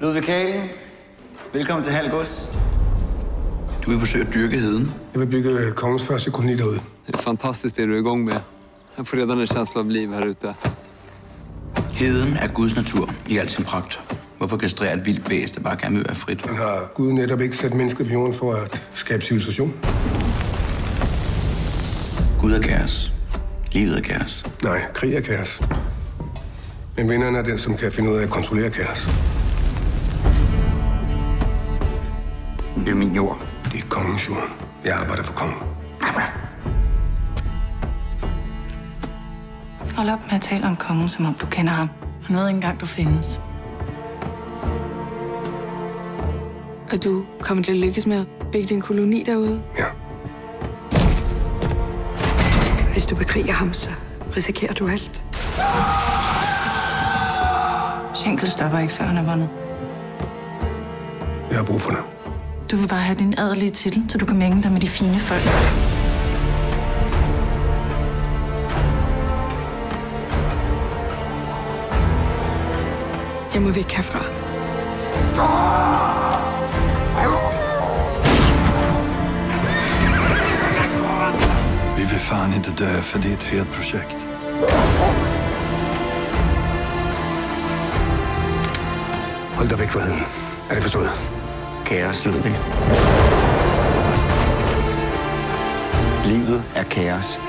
Ludvig Kalen, velkommen til Halgås. Du vil forsøge at dyrke heden. Jeg vil bygge kongens første koloni derude. Det är fantastiskt det du är igång med. Jag får redan en känsla av liv här ute. Heden er Guds natur i al sin pragt. Hvorfor kastrere et vildt væsen, der bare gerne vil være frit? Men har Gud netop ikke sat mennesket på jorden for at skabe civilisation? Gud er kaos. Livet er kaos. Nej, krig er kaos. Men vinderen er den, som kan finde ud af at kontrollere kaos. Det er min jord. Det er kongens jord. Jeg arbejder for kongen. Hold op med at tale om kongen, som om du kender ham. Han ved ikke engang, du findes. Er du kommet til at lykkes med at bygge din koloni derude? Ja. Hvis du bekriger ham, så risikerer du alt. Schenkel stopper ikke, før han er vundet. Jeg har brug for dig. Du vil bare have din adelige titel, så du kan mænge dig med de fine folk. Jeg må væk herfra. Vi vill fan inte dö, för det är ett helt projekt. Hold dig væk fra heden. Er det forstået? Kaos, Ludvig. Livet er kaos.